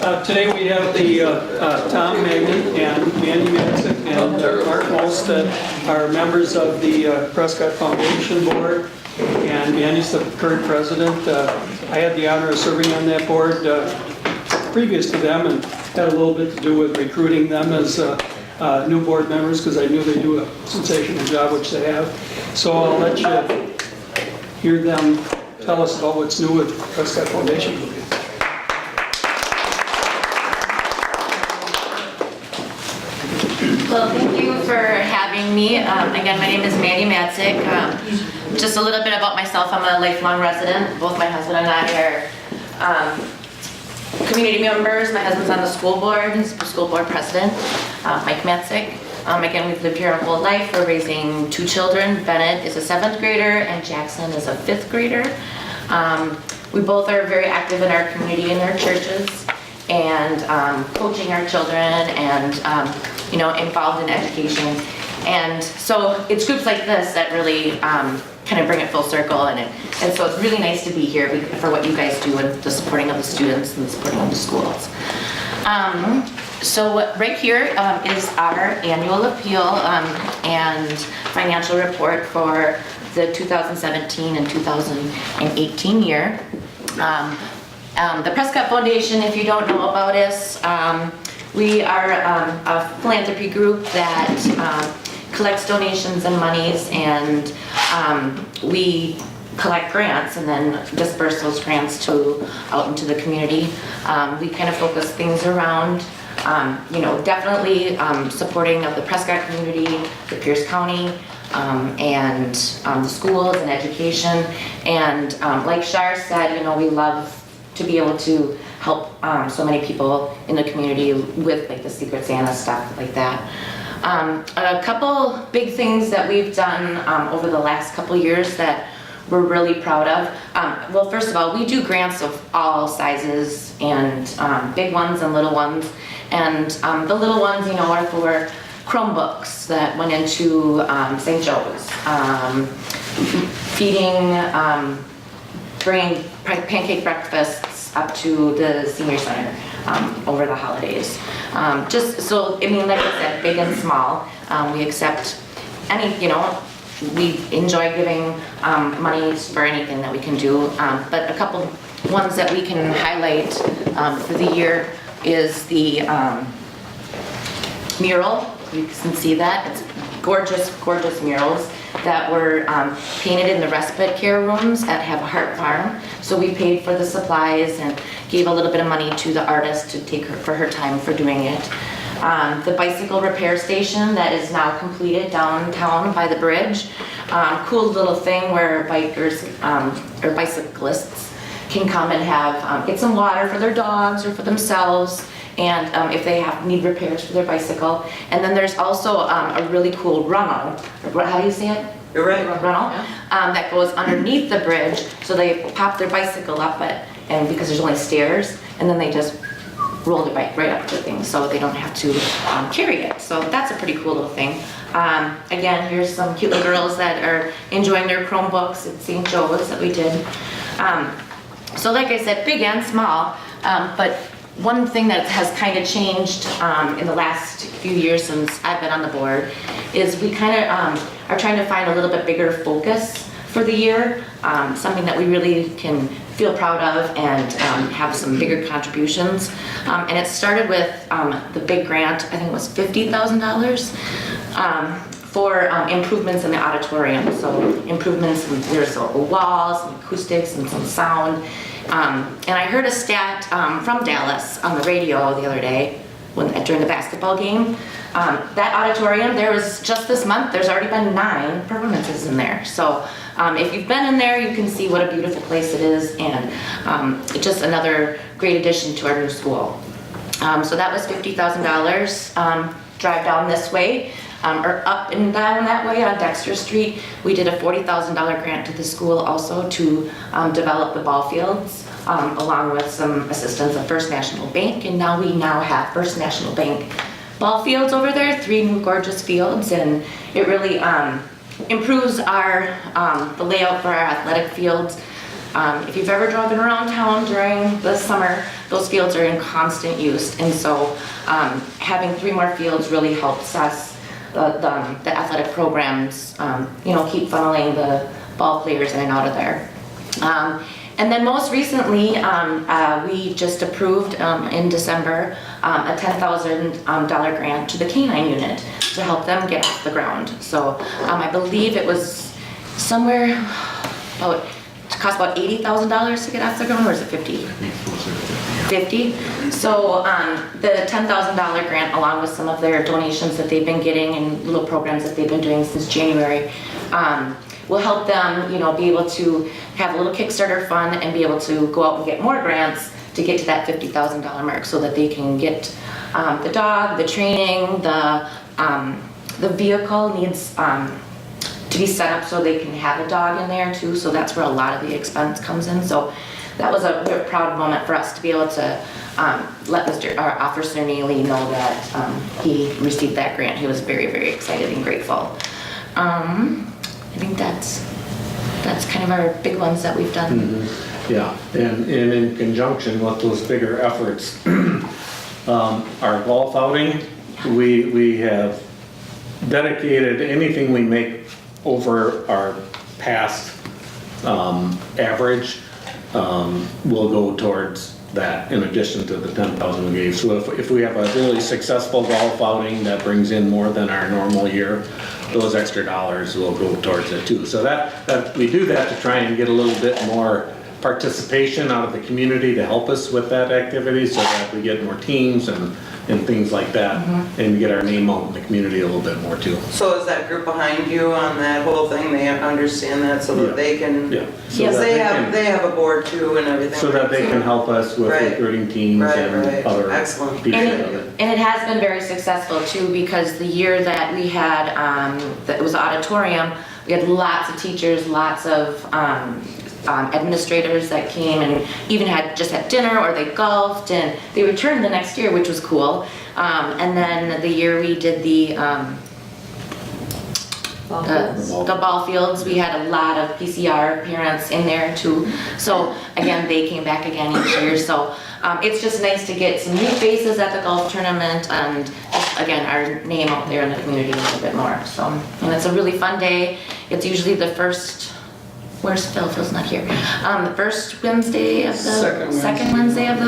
Today we have the Tom, Magnan and Mandy Matzek and Mark Most that are members of the Prescott Foundation board, and Mandy's the current president. I had the honor of serving on that board previous to them, and had a little bit to do with recruiting them as new board members because I knew they do a sensational job, which they have. So I'll let you hear them tell us about what's new with Prescott Foundation. Well, thank you for having me. Again, my name is Mandy Matzek. Just a little bit about myself. I'm a lifelong resident. Both my husband and I are community members. My husband's on the school board. He's the school board president, Mike Matzek. Again, we've lived here our whole life. We're raising two children. Bennett is a 7th grader and Jackson is a 5th grader. We both are very active in our community and our churches, and coaching our children, and involved in education. And so it's groups like this that really kind of bring it full circle, and so it's really nice to be here for what you guys do and the supporting of the students and the supporting of the schools. So right here is our annual appeal and financial report for the 2017 and 2018 year. The Prescott Foundation, if you don't know about us, we are a philanthropy group that collects donations and monies, and we collect grants and then disperse those grants out into the community. We kind of focus things around, definitely supporting of the Prescott community, the Pierce County, and the schools and education. And like Shar said, we love to be able to help so many people in the community with like the Secret Santa stuff like that. A couple big things that we've done over the last couple years that we're really proud of. Well, first of all, we do grants of all sizes, and big ones and little ones. And the little ones, are for Chromebooks that went into St. Joe's, feeding, bringing pancake breakfasts up to the senior center over the holidays. Just so, like I said, big and small. We accept any, we enjoy giving money for anything that we can do. But a couple ones that we can highlight for the year is the mural. You can see that. It's gorgeous, gorgeous murals that were painted in the respite care rooms at Have a Heart Farm. So we paid for the supplies and gave a little bit of money to the artist to take her for her time for doing it. The bicycle repair station that is now completed downtown by the bridge. Cool little thing where bikers or bicyclists can come and get some water for their dogs or for themselves, and if they need repairs for their bicycle. And then there's also a really cool runnel. How do you say it? You're right. Runnel. That goes underneath the bridge, so they pop their bicycle up, and because there's only stairs, and then they just roll the bike right up to the thing, so they don't have to carry it. So that's a pretty cool little thing. Again, here's some cute little girls that are enjoying their Chromebooks at St. Joe's that we did. So like I said, big and small, but one thing that has kind of changed in the last few years since I've been on the board is we kind of are trying to find a little bit bigger focus for the year, something that we really can feel proud of and have some bigger contributions. And it started with the big grant, I think it was $50,000 for improvements in the auditorium. So improvements, there's walls, some acoustics, and some sound. And I heard a stat from Dallas on the radio the other day during the basketball game. That auditorium, there was just this month, there's already been 9 performances in there. So if you've been in there, you can see what a beautiful place it is, and just another great addition to our new school. So that was $50,000. Drive down this way, or up and down that way on Dexter Street. We did a $40,000 grant to the school also to develop the ball fields, along with some assistance of First National Bank, and now we have First National Bank ball fields over there, 3 new gorgeous fields, and it really improves the layout for our athletic fields. If you've ever driven around town during the summer, those fields are in constant use. And so having 3 more fields really helps us, the athletic programs, keep funneling the ball players in and out of there. And then most recently, we just approved in December a $10,000 grant to the K-9 unit to help them get off the ground. So I believe it was somewhere it cost about $80,000 to get off the ground, or is it 50? 50. So the $10,000 grant, along with some of their donations that they've been getting and little programs that they've been doing since January, will help them, be able to have a little Kickstarter fund and be able to go out and get more grants to get to that $50,000 mark, so that they can get the dog, the training, the vehicle needs to be set up so they can have a dog in there too. So that's where a lot of the expense comes in. So that was a real proud moment for us to be able to let Officer Neely know that he received that grant. He was very, very excited and grateful. I think that's kind of our big ones that we've done. Mm-hmm. Yeah, and in conjunction with those bigger efforts, our golf outing, we have dedicated anything we make over our past average will go towards that, in addition to the 10,000 we gave. So if we have a really successful golf outing that brings in more than our normal year, those extra dollars will go towards it too. So that we do that to try and get a little bit more participation out of the community to help us with that activity, so that we get more teams and things like that, and get our name out in the community a little bit more too. So is that group behind you on that whole thing? They understand that, so that they can. Yeah. So Yes, that they have a board too and everything. so that they can help us with Right. recruiting teams and other Excellent. pieces And of it. it has been very successful too, because the year that we had, that it was auditorium, we had lots of teachers, lots of administrators that came and even just had dinner, or they golfed, and they returned the next year, which was cool. And then the year we did the ball fields, we had a lot of PCR parents in there too. So again, they came back again each year. So it's just nice to get some new faces at the golf tournament, and just, again, our name out there in the community a little bit more. So, and it's a really fun day. It's usually the first, where's Phil? Phil's not here. The first Wednesday of the second Wednesday of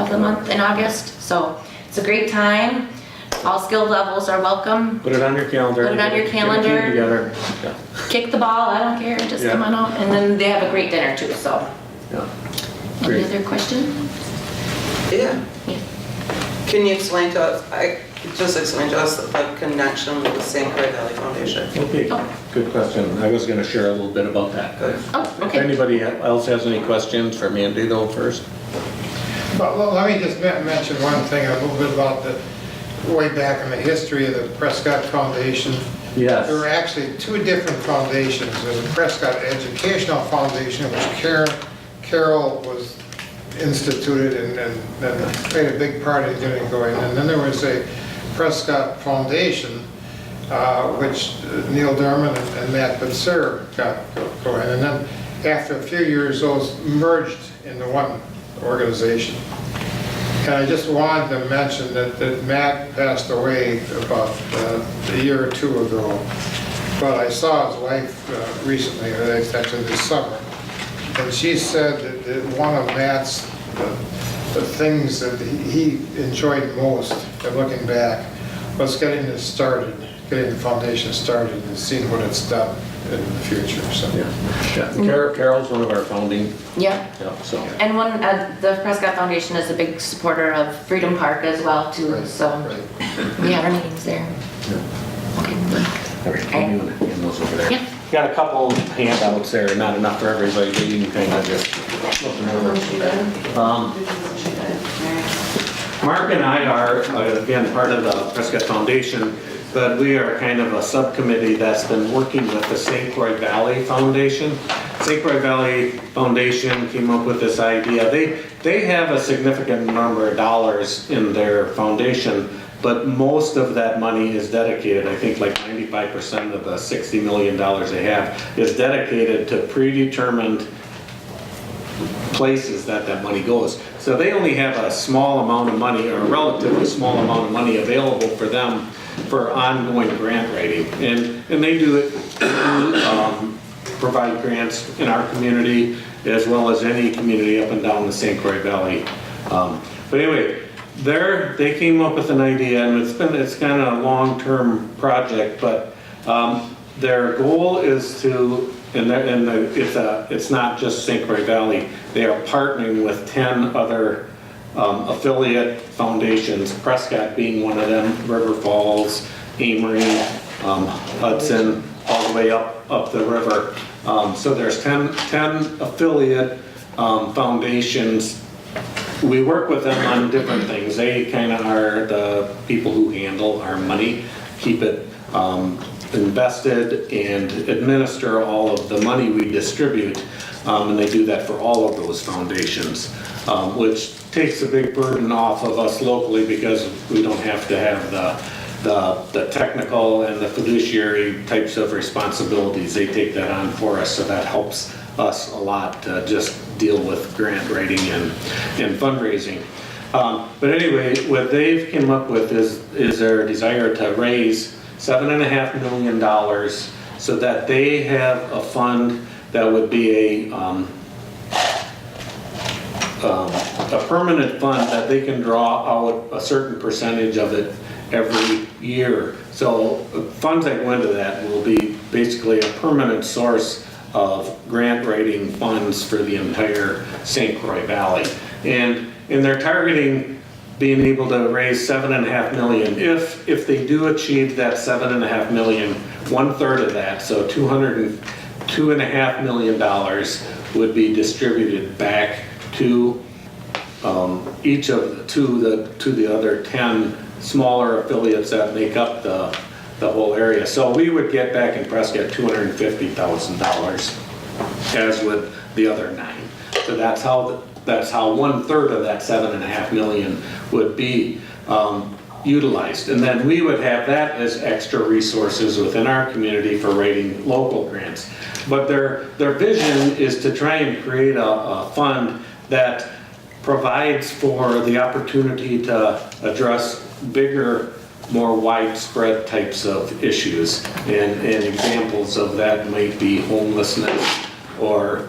the month in August. So it's a great time. All skill levels are welcome. Put it on your calendar. Put it on your Get a team calendar. together. Yeah. Kick the ball, I don't care, just come on out. And then they have a great dinner too, so. Yeah. Any Great. other questions? Yeah. Yeah. Can you explain to us, just explain to us the connection with the St. Croix Valley Foundation? Okay, good question. I was going to share a little bit about that. Good. Oh, If okay. anybody else has any questions for Mandy though first? But let me just mention one thing, a little bit about the way back in the history of the Prescott Foundation. Yes. There were actually 2 different foundations. There was the Prescott Educational Foundation, which Carol was instituted and played a big part in getting going. And then there was a Prescott Foundation, which Neil Dermott and Matt Bitzer got going. And then after a few years, those merged into one organization. And I just wanted to mention that Matt passed away about a year or 2 ago. But I saw his wife recently, or actually this summer. And she said that one of Matt's the things that he enjoyed most, and looking back, was getting this started, getting the foundation started, and seeing what it's done in the future. So Yeah. Carol's one of our founding. Yeah. Yeah. So. And the Prescott Foundation is a big supporter of Freedom Park as well too, Right, so right. we have our meetings there. Yeah. Okay, good. All right. Hand those over there. Yeah. Got a couple handouts there, not enough for everybody, but you can kind of just flip them over. Mark and I are, again, part of the Prescott Foundation, but we are kind of a subcommittee that's been working with the St. Croix Valley Foundation. St. Croix Valley Foundation came up with this idea. They have a significant number of dollars in their foundation, but most of that money is dedicated, I think like 95% of the $60 million they have is dedicated to predetermined places that money goes. So they only have a small amount of money, or a relatively small amount of money available for them for ongoing grant writing. And they do it, provide grants in our community as well as any community up and down the St. Croix Valley. But anyway, they came up with an idea, and it's kind of a long-term project, but their goal is to, it's not just St. Croix Valley, they are partnering with 10 other affiliate foundations, Prescott being one of them, River Falls, Amory, Hudson, all the way up the river. So there's 10 affiliate foundations. We work with them on different things. They kind of are the people who handle our money, keep it invested and administer all of the money we distribute. And they do that for all of those foundations, which takes a big burden off of us locally because we don't have to have the technical and the fiduciary types of responsibilities. They take that on for us, so that helps us a lot to just deal with grant writing and fundraising. But anyway, what they've came up with is their desire to raise $7.5 million so that they have a fund that would be a permanent fund that they can draw out a certain percentage of it every year. So funds that go into that will be basically a permanent source of grant writing funds for the entire St. Croix Valley. And they're targeting being able to raise $7.5 million. If they do achieve that $7.5 million, 1/3 of that, so $2.5 million would be distributed back to each of the other 10 smaller affiliates that make up the whole area. So we would get back in Prescott $250,000, as would the other 9. So that's how 1/3 of that $7.5 million would be utilized. And then we would have that as extra resources within our community for writing local grants. But their vision is to try and create a fund that provides for the opportunity to address bigger, more widespread types of issues. And examples of that might be homelessness or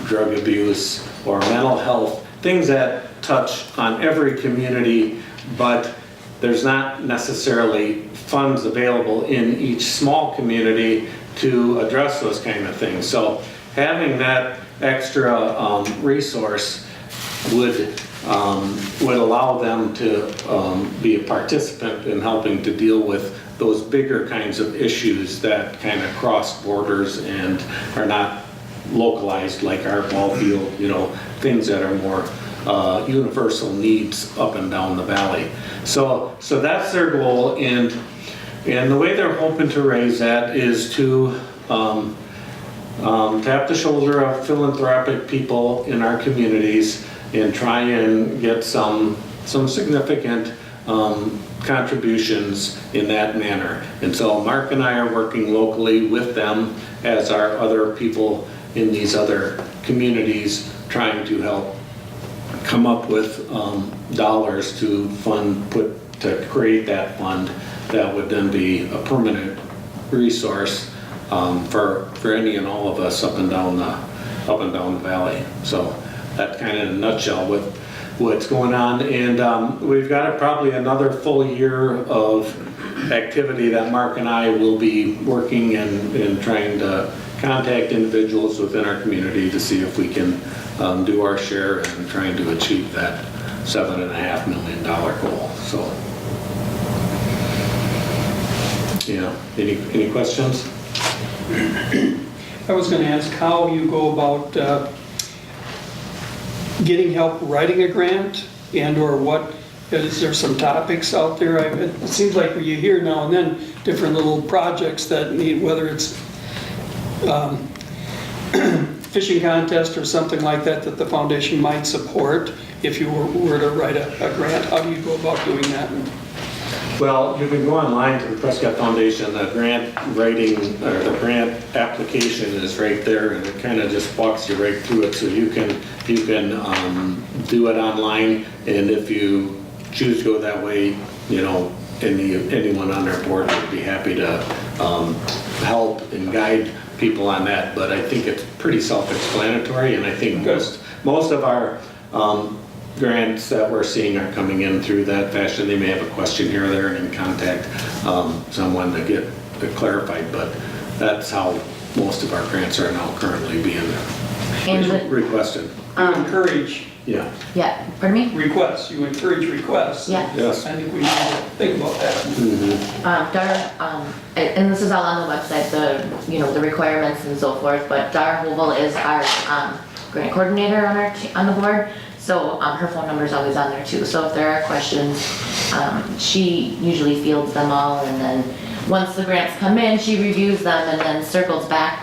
drug abuse or mental health, things that touch on every community, but there's not necessarily funds available in each small community to address those kind of things. So having that extra resource would allow them to be a participant in helping to deal with those bigger kinds of issues that kind of cross borders and are not localized like our ball field, things that are more universal needs up and down the valley. So that's their goal, and the way they're hoping to raise that is to tap the shoulder of philanthropic people in our communities and try and get some significant contributions in that manner. And so Mark and I are working locally with them, as are other people in these other communities, trying to help come up with dollars to create that fund that would then be a permanent resource for any and all of us up and down the valley. So that's kind of in a nutshell with what's going on. And we've got probably another full year of activity that Mark and I will be working and trying to contact individuals within our community to see if we can do our share and trying to achieve that $7.5 million goal. So, any questions? I was going to ask how you go about getting help writing a grant, and/or is there some topics out there? It seems like you hear now and then different little projects that need, whether it's fishing contest or something like that the foundation might support if you were to write a grant. How do you go about doing that? Well, you can go online to the Prescott Foundation, the grant writing, or the grant application is right there, and it kind of just walks you right through it, so you can do it online, and if you choose to go that way, you know, anyone on our board would be happy to help and guide people on that, but I think it's pretty self-explanatory, and I think most of our grants that we're seeing are coming in through that fashion. They may have a question here or there and contact someone to get it clarified, but that's how most of our grants are now currently being requested. You encourage Yeah. Yeah, pardon me? requests, you encourage requests. Yeah. Yes. I think we need to think about that. Dar, and this is all on the website, the requirements and so forth, but Dar Hovel is our grant coordinator on the board, so her phone number is always on there too. So if there are questions, she usually fields them all, and then once the grants come in, she reviews them and then circles back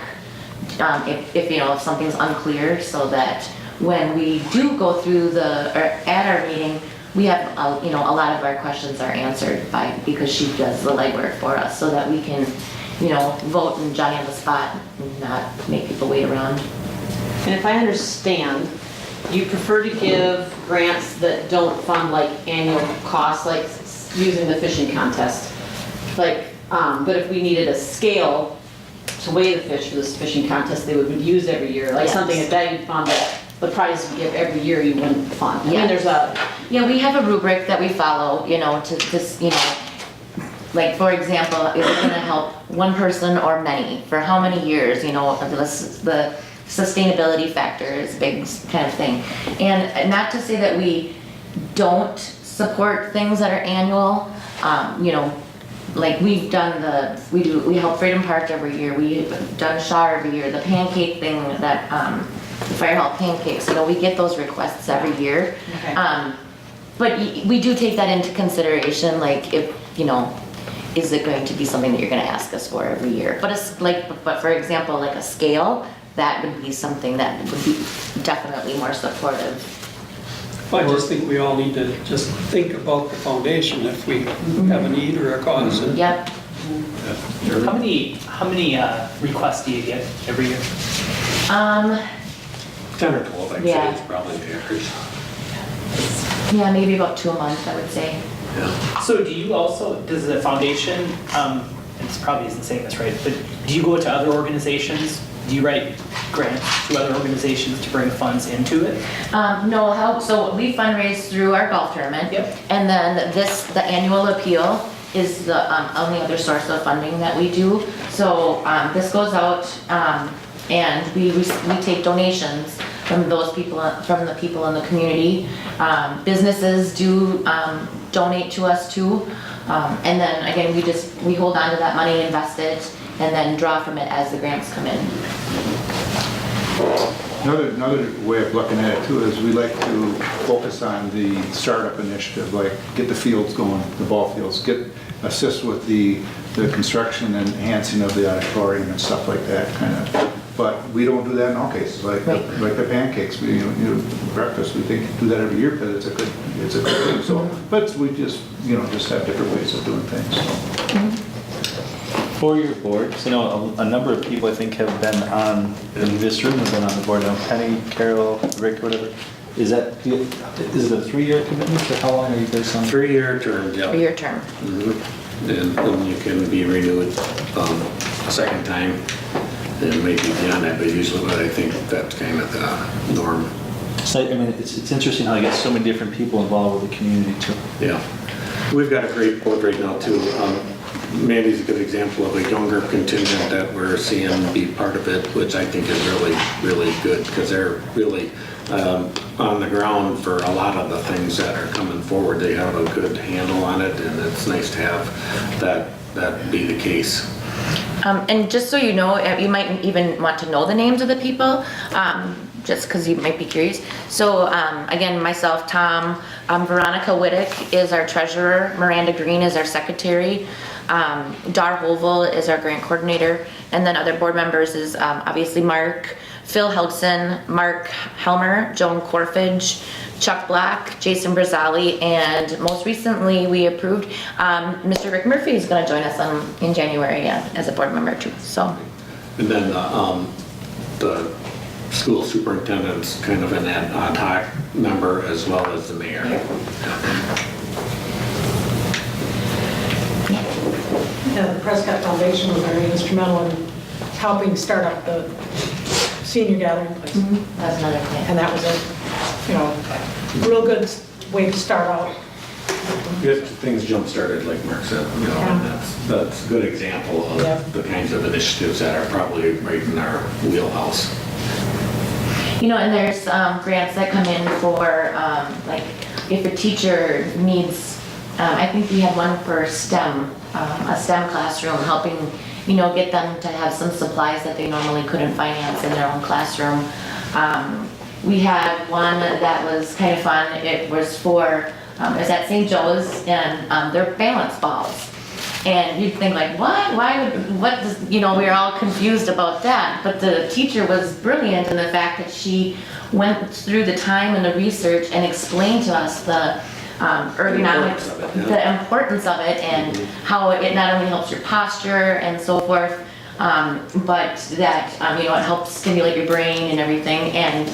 if something's unclear, so that when we do go through at our meeting, we have, a lot of our questions are answered because she does the legwork for us, so that we can, vote and Johnny on the spot and not make people wait around. And if I understand, you prefer to give grants that don't fund like annual costs, like using the fishing contest. Like, but if we needed a scale to weigh the fish for this fishing contest, they would be used every year, like Yes. something like that you'd fund, but the prize you give every year you wouldn't fund. I mean, Yeah. there's a, Yeah, we have a rubric that we follow, to this, like, for example, is it gonna help one person or many? For how many years, the sustainability factor is a big kind of thing. And not to say that we don't support things that are annual, like we've done we help Freedom Park every year, we've done Shaw every year, the pancake thing that, the Fire Hall pancakes, we get those requests every year. Okay. But we do take that into consideration, like if, is it going to be something that you're gonna ask us for every year? But but for example, like a scale, that would be something that would be definitely more supportive. I just think we all need to just think about the foundation if we have a need or a cause. and- Yep. How many requests do you get every year? 10 or 12, I'd say, Yeah. is probably the average. Yeah, maybe about 2 a month, I would say. Yeah. So do you also, does the foundation, it's probably isn't saying this right, but do you go to other organizations? Do you write grants to other organizations to bring funds into it? No, so we fundraise through our golf tournament. Yep. And then the annual appeal is the only other source of funding that we do. So this goes out and we take donations from those people, from the people in the community. Businesses do donate to us too. And then again, we hold on to that money, invest it, and then draw from it as the grants come in. Another way of looking at it too is we like to focus on the startup initiative, like get the fields going, the ball fields, assist with the construction and enhancing of the auditorium and stuff like that kind of. But we don't do that in all cases, like the pancakes, breakfast, we think do that every year because it's a good thing. So, but we just have different ways of doing things. So. For your board, so a number of people I think have been on, in this room have been on the board, Penny, Carol, Rick, whatever. Is it a 3-year commitment, or how long are you guys on? 3-year term, yeah. 3-year term. And you can be renewed a second time, and maybe beyond that, but usually, I think that's kind of the norm. So, it's interesting how you get so many different people involved with the community too. Yeah. We've got a great board right now too. Mandy's a good example of a younger contingent that we're seeing be part of it, which I think is really, really good because they're really on the ground for a lot of the things that are coming forward. They have a good handle on it, and it's nice to have that be the case. And just so you know, you might even want to know the names of the people, just because you might be curious. So again, myself, Tom, Veronica Whittick is our treasurer, Miranda Green is our secretary, Dar Hovel is our grant coordinator, and then other board members is obviously Mark, Phil Helgson, Mark Helmer, Joan Corfage, Chuck Black, Jason Brazali, and most recently we approved Mr. Rick Murphy is going to join us in January as a board member too. So. And then the school superintendent's kind of an ad hoc member as well as the mayor. Yeah, the Prescott Foundation was very instrumental in helping start up the senior gathering place. That's another thing. And that was a, real good way to start out. Good things jump-started, like Mark said, and that's a good example Yeah. of the kinds of initiatives that are probably right in our wheelhouse. And there's grants that come in for, like, if a teacher needs, I think we had one for STEM, a STEM classroom, helping, get them to have some supplies that they normally couldn't finance in their own classroom. We had one that was kind of fun. It was for, it was at St. Joe's, and their balance balls. And you'd think like, what? What does, we were all confused about that. But the teacher was brilliant in the fact that she went through the time and the research and explained to us the ergonomics, the importance of it, and how it not only helps your posture and so forth, but that, it helps stimulate your brain and everything. And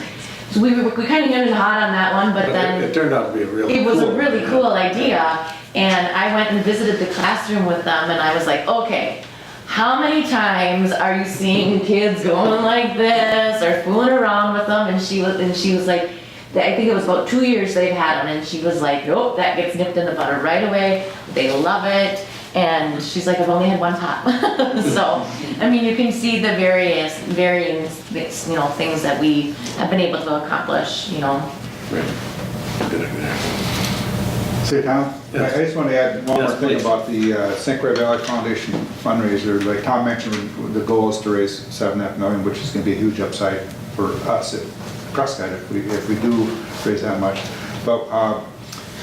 so we kind of hit it hot on that one, but then it turned out to be a really it was cool a really idea. cool idea. And I went and visited the classroom with them, and I was like, okay, how many times are you seeing kids going like this or fooling around with them? And she was like, I think it was about 2 years they've had them, and she was like, nope, that gets nipped in the butter right away. They love it. And she's like, I've only had one pop. So, you can see the varying things that we have been able to accomplish, Right. Good example. Say, Tom, I just want to add one Yes, more thing please. about the St. Croix Valley Foundation fundraiser. Like Tom mentioned, the goal is to raise $7.5 million, which is going to be a huge upside for us at Prescott if we do raise that much. But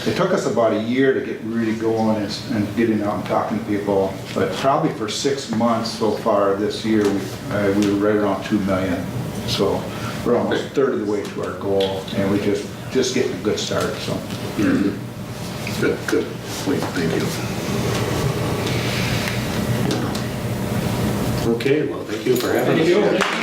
it took us about a year to get really going and getting out and talking to people. But probably for 6 months so far this year, we were right around $2 million. So we're almost a third of the way to our goal, and we just getting a good start. So. Good. Wait, thank you. Okay, well, thank you for having us. Thank you.